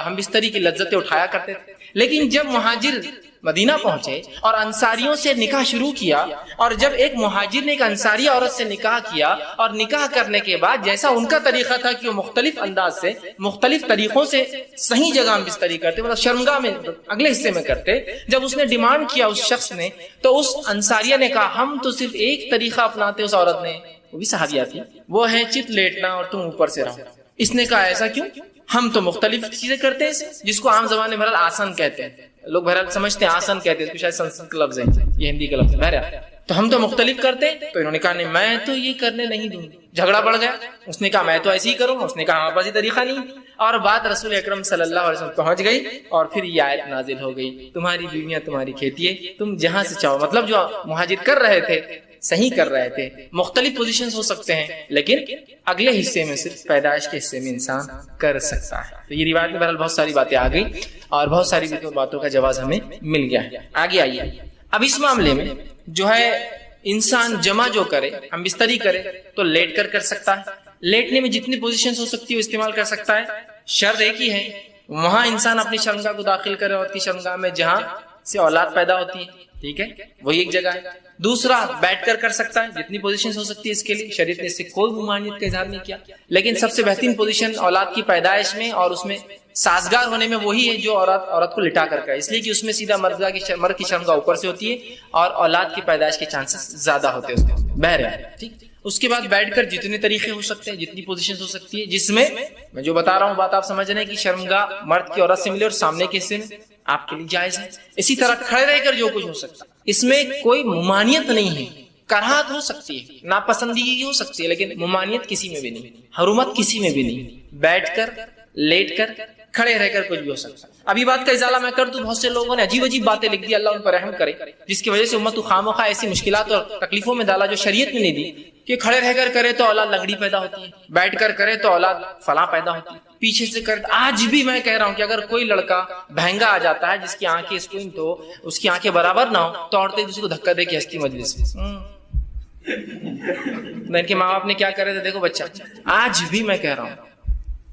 ہم بستری کی لذتیں اٹھایا کرتے تھے. لیکن جب مہاجر مدینہ پہنچے اور انصاریوں سے نکاح شروع کیا اور جب ایک مہاجر نے ایک انصاری عورت سے نکاح کیا اور نکاح کرنے کے بعد جیسا ان کا طریقہ تھا کہ وہ مختلف انداز سے مختلف طریقوں سے صحیح جگہ میں بستری کرتے, مطلب شرمگاہ میں اگلے حصے میں کرتے, جب اس نے ڈیمانڈ کیا اس شخص نے تو اس انصاریہ نے کہا ہم تو صرف ایک طریقہ اپناتے, اس عورت نے, وہ بھی صحابیہ تھی, وہ ہے چت لیٹنا اور تم اوپر سے رہو. اس نے کہا ایسا کیوں, ہم تو مختلف چیزیں کرتے ہیں جس کو عام زبان میں بہرحال آسن کہتے ہیں, لوگ بہرحال سمجھتے ہیں آسن کہتے ہیں, شاید سنسکرت کا لفظ ہے, یہ ہندی کا لفظ ہے, بہرحال تو ہم تو مختلف کرتے. تو انہوں نے کہا نہیں میں تو یہ کرنے نہیں دوں گی. جھگڑا بڑھ گیا, اس نے کہا میں تو ایسے ہی کروں, اس نے کہا ہمارے پاس یہ طریقہ نہیں, اور بات رسول اکرم صلی اللہ علیہ وسلم پہنچ گئی اور پھر یہ آیت نازل ہو گئی تمہاری بیویاں تمہاری کھیتی ہے تم جہاں سے چاہو. مطلب جو مہاجر کر رہے تھے صحیح کر رہے تھے, مختلف پوزیشنز ہو سکتے ہیں لیکن اگلے حصے میں صرف پیدائش کے حصے میں انسان کر سکتا ہے. تو یہ روایت میں بہرحال بہت ساری باتیں آ گئی اور بہت ساری باتوں کا جواز ہمیں مل گیا ہے. آگے آئیے, اب اس معاملے میں جو ہے انسان جمع جو کرے, ہم بستری کرے تو لیٹ کر سکتا ہے, لیٹنے میں جتنی پوزیشنز ہو سکتی ہے وہ استعمال کر سکتا ہے. شرط ایک ہی ہے وہاں انسان اپنی شرمگاہ کو داخل کرے عورت کی شرمگاہ میں جہاں سے اولاد پیدا ہوتی ہے, ٹھیک ہے, وہی ایک جگہ ہے. دوسرا بیٹھ کر سکتا ہے, جتنی پوزیشن ہو سکتی ہے اس کے لیے شریعت نے اس سے کوئی ممانعت کا اظہار نہیں کیا, لیکن سب سے بہترین پوزیشن اولاد کی پیدائش میں اور اس میں سازگار ہونے میں وہی ہے جو عورت کو لٹا کر کا, اس لیے کہ اس میں سیدھا مرد کی شرمگاہ اوپر سے ہوتی ہے اور اولاد کی پیدائش کے چانسز زیادہ ہوتے ہیں اس میں بہرحال, ٹھیک. اس کے بعد بیٹھ کر جتنے طریقے ہو سکتے ہیں, جتنی پوزیشن ہو سکتی ہے, جس میں جو بتا رہا ہوں بات آپ سمجھ رہے ہیں کہ شرمگاہ مرد کی عورت سے ملے اور سامنے کے حصے میں آپ کے لیے جائز ہے. اسی طرح کھڑے رہ کر جو کچھ ہو سکتا ہے اس میں کوئی ممانعت نہیں ہے, کراہت ہو سکتی ہے, ناپسندیدگی ہو سکتی ہے, لیکن ممانعت کسی میں بھی نہیں, حرمت کسی میں بھی نہیں. بیٹھ کر, لیٹ کر, کھڑے رہ کر کچھ بھی ہو سکتا ہے. ابھی بات کا ازالہ میں کر دوں, بہت سے لوگوں نے عجیب باتیں لکھ دی, اللہ ان پر رحم کرے, جس کی وجہ سے امت کو خامخواہ ایسی مشکلات اور تکلیفوں میں ڈالا جو شریعت میں نہیں دی, کہ کھڑے رہ کر کرے تو اولاد لنگڑی پیدا ہوتی ہے, بیٹھ کر کرے تو اولاد فلاں پیدا ہوتی ہے, پیچھے سے کرے. آج بھی میں کہہ رہا ہوں کہ اگر کوئی لڑکا بہنگا آ جاتا ہے جس کی آنکھیں اسکرین تو اس کی آنکھیں برابر نہ ہو تو عورتیں دوسرے کو دھکا دے کے ہستی مجلس میں. ان کے ماں باپ نے کیا کرے تھے دیکھو بچہ, آج بھی میں کہہ رہا ہوں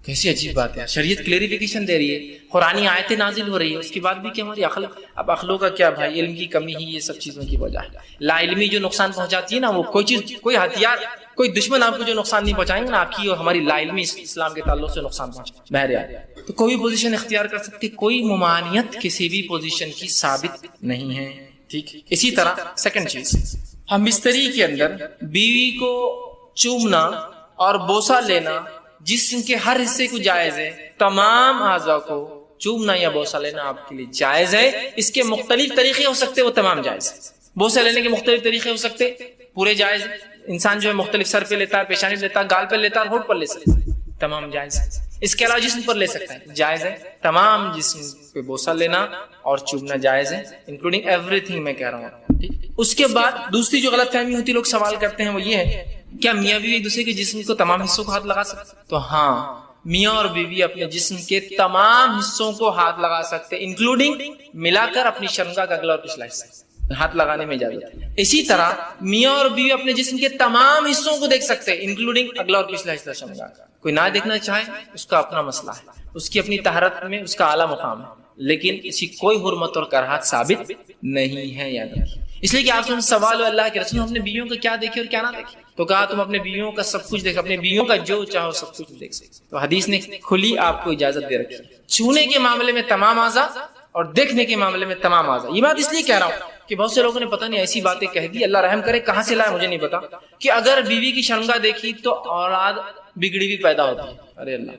کیسی عجیب بات ہے. شریعت کلیریفیکیشن دے رہی ہے, قرآنی آیتیں نازل ہو رہی ہے, اس کے بعد بھی کہ ہماری عقل, اب عقلوں کا کیا بھائی, علم کی کمی ہی یہ سب چیزوں کی وجہ ہے. لا علمی جو نقصان پہنچاتی ہے نا, وہ کوئی چیز, کوئی ہتھیار, کوئی دشمن آپ کو جو نقصان نہیں پہنچائیں گے نا, آپ کی اور ہماری لا علمی اسلام کے تعلق سے نقصان پہنچائے. بہرحال تو کوئی پوزیشن اختیار کر سکتی, کوئی ممانعت کسی بھی پوزیشن کی ثابت نہیں ہے, ٹھیک. اسی طرح سیکنڈ چیز, ہم بستری کے اندر بیوی کو چومنا اور بوسہ لینا جسم کے ہر حصے کو جائز ہے, تمام اعضاء کو چومنا یا بوسہ لینا آپ کے لیے جائز ہے. اس کے مختلف طریقے ہو سکتے, وہ تمام جائز ہے. بوسہ لینے کے مختلف طریقے ہو سکتے, پورے جائز ہے. انسان جو ہے مختلف سر پہ لیتا ہے, پیشانی لیتا ہے, گال پہ لیتا ہے, ہونٹ پر لے سکتا ہے, تمام جائز ہے. اس کے علاوہ جسم پر لے سکتا ہے, جائز ہے. تمام جسم پہ بوسہ لینا اور چومنا جائز ہے, انکلوڈنگ ایوری تھنگ میں کہہ رہا ہوں, ٹھیک. اس کے بعد دوسری جو غلط فہمی ہوتی ہے, لوگ سوال کرتے ہیں, وہ یہ ہے کیا میاں بیوی ایک دوسرے کے جسم کو تمام حصوں کو ہاتھ لگا سکتے؟ تو ہاں, میاں اور بیوی اپنے جسم کے تمام حصوں کو ہاتھ لگا سکتے, انکلوڈنگ ملا کر اپنی شرمگاہ کا اگلا اور پچھلا حصہ ہاتھ لگانے میں اجازت ہے. اسی طرح میاں اور بیوی اپنے جسم کے تمام حصوں کو دیکھ سکتے, انکلوڈنگ اگلا اور پچھلا حصہ شرمگاہ کا. کوئی نہ دیکھنا چاہے اس کا اپنا مسئلہ ہے, اس کی اپنی طہارت میں اس کا اعلیٰ مقام ہے, لیکن اسی کوئی حرمت اور کراہت ثابت نہیں ہے. یاد رکھیے, اس لیے کہ آپ سے سوال ہو اللہ کے رسول اپنے بیویوں کا کیا دیکھے اور کیا نہ دیکھے, تو کہا تم اپنے بیویوں کا سب کچھ دیکھ, اپنے بیویوں کا جو چاہو سب کچھ دیکھ سکتے. تو حدیث نے کھلی آپ کو اجازت دے رکھی, چھونے کے معاملے میں تمام اعضاء اور دیکھنے کے معاملے میں تمام اعضاء. یہ بات اس لیے کہہ رہا ہوں کہ بہت سے لوگوں نے پتہ نہیں ایسی باتیں کہہ دی, اللہ رحم کرے, کہاں سے لائے مجھے نہیں پتا, کہ اگر بیوی کی شرمگاہ دیکھی تو اولاد بگڑی بھی پیدا ہوتی ہے. ارے اللہ,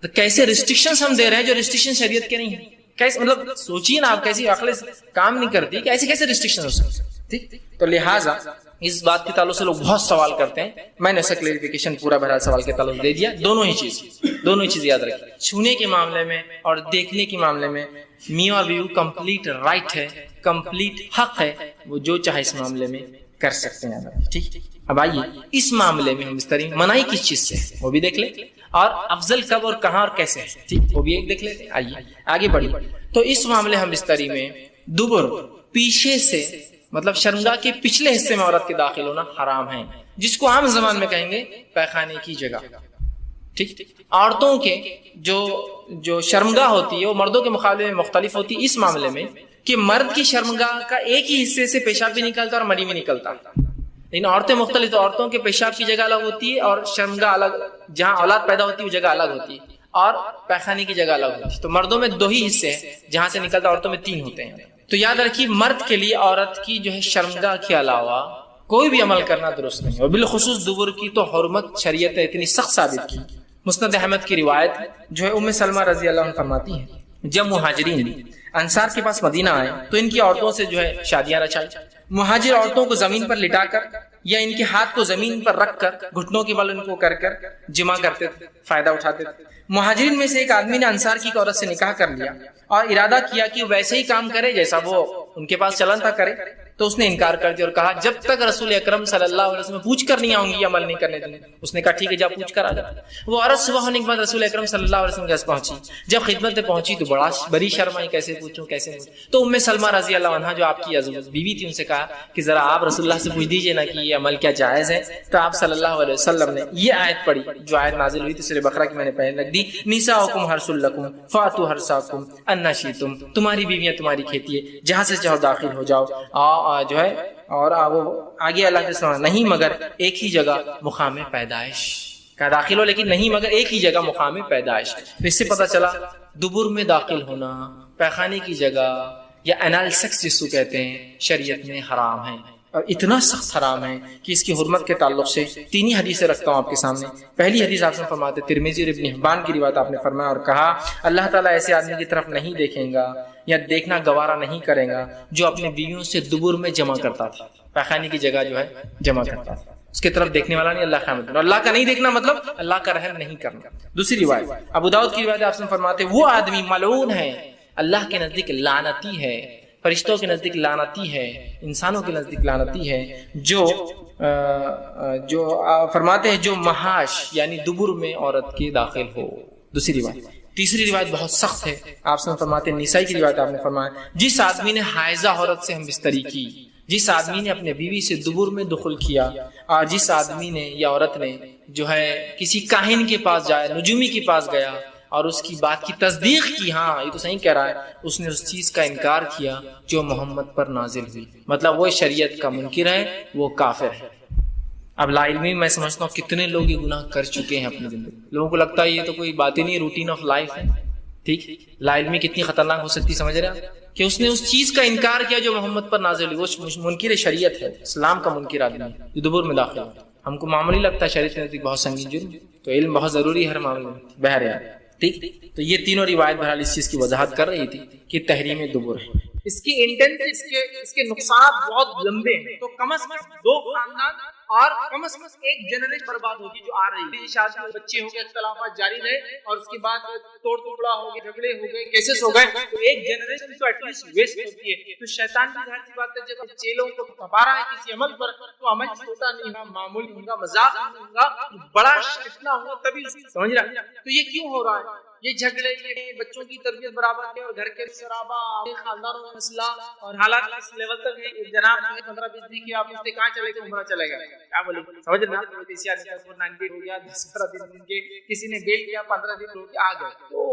تو کیسے ریسٹرکشنز ہم دے رہے ہیں جو ریسٹرکشن شریعت کے نہیں ہیں. کیسے مطلب سوچیے نا آپ, کیسی عقل کام نہیں کرتی کہ ایسے کیسے ریسٹرکشن ہو سکتے. ٹھیک, تو لہٰذا اس بات کے تعلق سے لوگ بہت سوال کرتے ہیں. میں نے اس کا کلیریفیکیشن پورا بہرحال سوال کے تعلق دے دیا. دونوں ہی چیز یاد رکھیں, چھونے کے معاملے میں اور دیکھنے کے معاملے میں میاں اور بیوی کمپلیٹ رائٹ ہے, کمپلیٹ حق ہے, وہ جو چاہے اس معاملے میں کر سکتے ہیں. ٹھیک, اب آئیے اس معاملے میں ہم اس طرح منائی کس چیز سے ہے وہ بھی دیکھ لیں, اور افضل کب اور کہاں اور کیسے ہے, ٹھیک, وہ بھی ایک دیکھ لیتے ہیں. آئیے آگے بڑھیے. تو اس معاملے ہم بستری میں دبر پیچھے سے مطلب شرمگاہ کے پچھلے حصے میں عورت کے داخل ہونا حرام ہے, جس کو عام زبان میں کہیں گے پیخانے کی جگہ. ٹھیک, عورتوں کے جو شرمگاہ ہوتی ہے وہ مردوں کے مقابلے میں مختلف ہوتی ہے اس معاملے میں کہ مرد کی شرمگاہ کا ایک ہی حصے سے پیشاب بھی نکلتا اور منی بھی نکلتا, لیکن عورتیں مختلف, تو عورتوں کے پیشاب کی جگہ الگ ہوتی ہے اور شرمگاہ الگ, جہاں اولاد پیدا ہوتی ہے وہ جگہ الگ ہوتی ہے, اور پیخانے کی جگہ الگ ہوتی ہے. تو مردوں میں 2 ہی حصے ہیں جہاں سے نکلتا, عورتوں میں 3 ہوتے ہیں. تو یاد رکھیے مرد کے لیے عورت کی جو ہے شرمگاہ کے علاوہ کوئی بھی عمل کرنا درست نہیں, اور بالخصوص دبر کی تو حرمت شریعت نے اتنی سخت ثابت کی. مسند احمد کی روایت جو ہے ام سلمہ رضی اللہ عنہ فرماتی ہیں, جب مہاجرین انصار کے پاس مدینہ آئے تو ان کی عورتوں سے جو ہے شادیاں رچائی. مہاجر عورتوں کو زمین پر لٹا کر یا ان کے ہاتھ کو زمین پر رکھ کر گھٹنوں کے بل ان کو کر جمع کرتے تھے, فائدہ اٹھاتے تھے. مہاجرین میں سے ایک آدمی نے انصار کی عورت سے نکاح کر لیا اور ارادہ کیا کہ ویسے ہی کام کرے جیسا وہ ان کے پاس چلن تھا کرے. تو اس نے انکار کر دیا اور کہا جب تک رسول اکرم صلی اللہ علیہ وسلم پوچھ کر نہیں آؤں گی عمل نہیں کرنے دیں. اس نے کہا ٹھیک ہے جا پوچھ کر آ جا. وہ عورت صبح ہونے کے بعد رسول اکرم صلی اللہ علیہ وسلم کے پاس پہنچی. جب خدمت میں پہنچی تو بڑی شرم آئی, کیسے پوچھوں کیسے پوچھوں. تو ام سلمہ رضی اللہ عنہا جو آپ کی بیوی تھی ان سے کہا کہ ذرا آپ رسول اللہ سے پوچھ دیجئے نا کہ یہ عمل کیا جائز ہے. تو آپ صلی اللہ علیہ وسلم نے یہ آیت پڑھی جو آیت نازل ہوئی تھی سورہ بقرہ کی, میں نے پہلے رکھ دی, نساؤکم حرث لکم فاتوا حرثکم انا شئتم, تمہاری بیویاں تمہاری کھیتی ہے, جہاں سے چاہو داخل ہو جاؤ. جو ہے اور وہ آگے اللہ کے سامنے نہیں مگر ایک ہی جگہ مقام پیدائش کا داخل ہو, لیکن نہیں مگر ایک ہی جگہ مقام پیدائش. تو اس سے پتہ چلا دبر میں داخل ہونا, پیخانے کی جگہ یا انال سیکس جس کو کہتے ہیں, شریعت میں حرام ہے, اور اتنا سخت حرام ہے کہ اس کی حرمت کے تعلق سے 3 ہی حدیثیں رکھتا ہوں آپ کے سامنے. پہلی حدیث آپ نے فرماتے ترمذی اور ابن حبان کی روایت, آپ نے فرمایا اور کہا اللہ تعالیٰ ایسے آدمی کی طرف نہیں دیکھیں گا یا دیکھنا گوارا نہیں کرے گا جو اپنے بیویوں سے دبر میں جمع کرتا تھا, پیخانے کی جگہ جو ہے جمع کرتا تھا. اس کی طرف دیکھنے والا نہیں, اللہ کا مطلب, اللہ کا نہیں دیکھنا مطلب اللہ کا رحم نہیں کرنا. دوسری روایت ابو داؤد کی روایت, آپ نے فرماتے وہ آدمی ملعون ہے, اللہ کے نزدیک لعنتی ہے, فرشتوں کے نزدیک لعنتی ہے, انسانوں کے نزدیک لعنتی ہے, جو فرماتے ہیں جو محاش یعنی دبر میں عورت کے داخل ہو. دوسری روایت. تیسری روایت بہت سخت ہے, آپ سے فرماتے ہیں نسائی کی روایت, آپ نے فرمایا جس آدمی نے حائضہ عورت سے ہم بستری کی, جس آدمی نے اپنے بیوی سے دبر میں دخل کیا, اور جس آدمی نے یا عورت نے جو ہے کسی کاہن کے پاس جایا, نجومی کے پاس گیا اور اس کی بات کی تصدیق کی, ہاں یہ تو صحیح کہہ رہا ہے, اس نے اس چیز کا انکار کیا جو محمد پر نازل ہوئی, مطلب وہ شریعت کا منکر ہے, وہ کافر ہے. اب لا علمی میں سمجھتا ہوں کتنے لوگ یہ گناہ کر چکے ہیں اپنی زندگی. لوگوں کو لگتا ہے یہ تو کوئی بات ہی نہیں, روٹین آف لائف ہے. ٹھیک, لا علمی کتنی خطرناک ہو سکتی, سمجھ رہے ہیں کہ اس نے اس چیز کا انکار کیا جو محمد پر نازل ہوئی. وہ منکر شریعت ہے, اسلام کا منکر آدمی جو دبر میں داخل ہے. ہم کو معمولی لگتا ہے, شریعت میں بہت سنگین جرم, تو علم بہت ضروری ہے ہر معاملے میں. بہرحال ٹھیک, تو یہ تینوں روایت بہرحال اس چیز کی وضاحت کر رہی تھی کہ تحریم دبر ہے. اس کی انٹینسٹی, اس کے نقصانات بہت لمبے ہیں. تو کم از کم 2 خاندان اور کم از کم ایک جنریشن برباد ہوگی جو آ رہی ہے. شادی میں بچے ہو گئے, اختلافات جاری رہے, اور اس کے بعد توڑ ٹکڑا ہو گئے, جھگڑے ہو گئے, کیسز ہو گئے, تو ایک جنریشن تو ایٹ لیسٹ ویسٹ ہوتی ہے. تو شیطان کی ظاہر سی بات ہے جب چیلوں کو تھپا رہا ہے کسی عمل پر, تو عمل چھوٹا نہیں ہوگا, معمولی ہوگا, مذاق نہیں ہوگا, بڑا اتنا ہوگا تبھی سمجھ رہا. تو یہ کیوں ہو رہا ہے, یہ جھگڑے, یہ بچوں کی تربیت برابر ہے, اور گھر کے شرابہ, خاندانوں میں مسئلہ, اور حالات اس لیول تک ہے. جناب 15-20 دن کی آپ سے کہاں چلے گا, عمرہ چلے گا, کیا بولے, سمجھ رہے ہیں. پیسیار 90 ہو گیا, 10-15 دن کے, کسی نے بیل کیا 15 دن ہو گیا, آ گئے. تو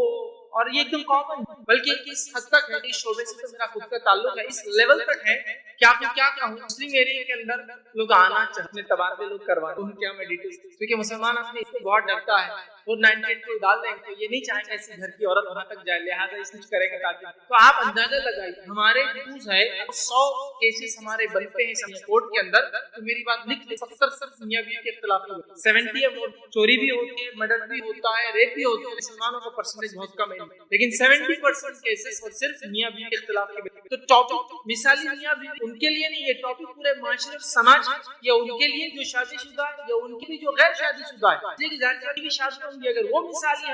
اور یہ ایک دم کامن, بلکہ اس حد تک ہے, اس شعبے سے تو میرا خود کا تعلق ہے, اس لیول تک ہے کہ آپ کو کیا کہوں, مسلم ایریا کے اندر لوگ آنا چاہتے ہیں, تبادلے لوگ کروانے, ان کیا میں ڈیٹیلز, کیونکہ مسلمان اپنے اس سے بہت ڈرتا ہے اور 98 کو ڈال دیں تو یہ نہیں چاہیں گے ایسی گھر کی عورت وہاں تک جائے، لہٰذا اس کچھ کریں گے تاکہ، تو آپ اندازہ لگائیے ہمارے ڈیوز ہے 100 کیسز ہمارے بنتے ہیں سب کورٹ کے اندر، تو میری بات لکھ لیں 70 صرف میاں بیوی کے اختلاف میں، 70 چوری بھی ہوتی ہے، مرڈر بھی ہوتا ہے، ریپ بھی ہوتا ہے، مسلمانوں کا پرسنٹیج بہت کم ہے، لیکن 70% کیسز اور صرف میاں بیوی کے اختلاف کے، تو ٹاپک مثالی میاں بیوی ان کے لیے نہیں، یہ ٹاپک پورے معاشرے اور سماج یا ان کے لیے جو شادی شدہ ہے یا ان کے لیے جو غیر شادی شدہ ہے، لیکن ظاہر شادی کی شادی ہوں گی، اگر وہ مثالی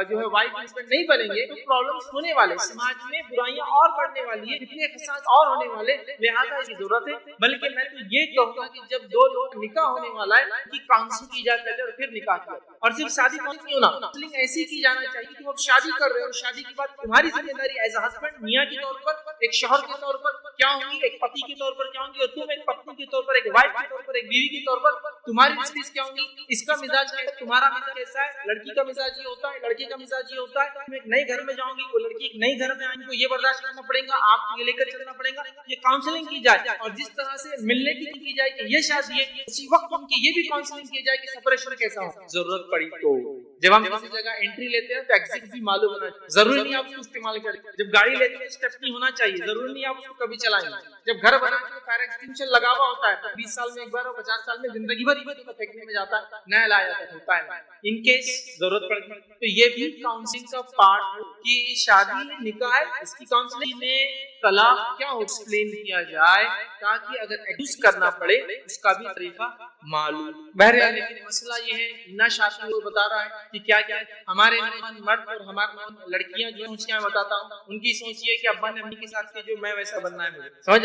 جو ہے وائف ہسبینڈ نہیں بنیں گے تو پرابلمس ہونے والے، سماج میں برائیاں اور بڑھنے والی ہے، اتنے فساد اور ہونے والے، لہٰذا اس کی ضرورت ہے۔ بلکہ میں تو یہ کہوں گا کہ جب دو لوگ نکاح ہونے والا ہے ان کی کاؤنسلنگ کی جائے پہلے اور پھر نکاح کیا، اور صرف شادی نہیں ہونا، کاؤنسلنگ ایسی کی جانا چاہیے کہ وہ شادی کر رہے ہو، شادی کے بعد تمہاری ذمہ داری ایز اے ہسبینڈ میاں کے طور پر، ایک شوہر کے طور پر کیا ہوں گی، ایک پتی کے طور پر کیا ہوں گی، اور تم ایک پتنی کے طور پر، ایک وائف کے طور پر، ایک بیوی کے طور پر تمہاری ڈسپیس کیا ہوں گی، اس کا مزاج کیا ہے، تمہارا مزاج کیسا ہے، لڑکی کا مزاج یہ ہوتا ہے، لڑکے کا مزاج یہ ہوتا ہے، تم ایک نئے گھر میں جاؤں گی، وہ لڑکی ایک نئے گھر میں آئیں گی، کو یہ برداشت کرنا پڑے گا، آپ کو یہ لے کر چلنا پڑے گا، یہ کاؤنسلنگ کی جائے، اور جس طرح سے ملنے کی جائے کہ یہ شادی ہے، اسی وقت ان کی یہ بھی کاؤنسلنگ کی جائے کہ سپریشن کیسا ہو، ضرورت پڑی تو جب ہم کسی جگہ انٹری لیتے ہیں تو ایگزٹ بھی معلوم ہونا چاہیے، ضروری نہیں آپ اس کو استعمال کریں، جب گاڑی لیتے ہیں اسٹیپ نہیں ہونا چاہیے، ضروری نہیں آپ اس کو کبھی چلائیں، جب گھر بناتے ہیں فائر ایکسٹنگشن لگا ہوا ہوتا ہے، 20 سال میں ایک بار اور 50 سال میں زندگی بھر ہی پھینکنے میں جاتا ہے، نیا لایا جاتا ہوتا ہے، ان کیس ضرورت پڑتی تو یہ بھی کاؤنسلنگ کا پارٹ کی شادی نکاح ہے، اس کی کاؤنسلنگ میں طلاق کیا ہو ایکسپلین کیا جائے تاکہ اگر ایڈجسٹ کرنا پڑے اس کا بھی طریقہ معلوم۔ بہرحال لیکن مسئلہ یہ ہے نہ شادی وہ بتا رہا ہے کہ کیا کیا ہمارے مرد اور ہمارے لڑکیاں جو سوچ میں بتاتا ہوں ان کی سوچ یہ کہ ابا نے امی کے ساتھ جو میں ویسا بننا ہے مجھے، سمجھ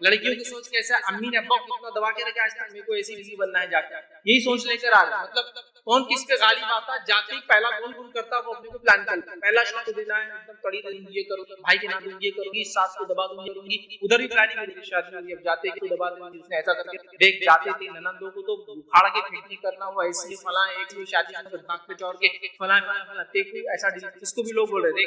لڑکیوں کی سوچ کیسا ہے، امی نے ابا کو اتنا دبا کے رکھا آج تک میرے کو ایسی بیوی بننا ہے، جا کے یہی سوچ لے کر آ رہا ہے، مطلب کون کس پہ غالب آتا جاتے ہی پہلا گول گول کرتا وہ اپنے کو پلان کرتا ہے، پہلا شوق دینا ہے ایک دم کڑی دیں گی، یہ کرو بھائی کے نام یہ کروں گی، ساس کو دبا دوں گی، ادھر ہی پلاننگ میری شادی ہوگی، اب جاتے کو دبا دیں گی، اس نے ایسا کر کے دیکھ جاتے تھے ننندوں کو تو اکھاڑ کے کھڑکی کرنا ہوا، ایسی فلاں ایک شادی ناک پہ چور کے فلاں ایسا اس کو بھی لوگ بول رہے تھے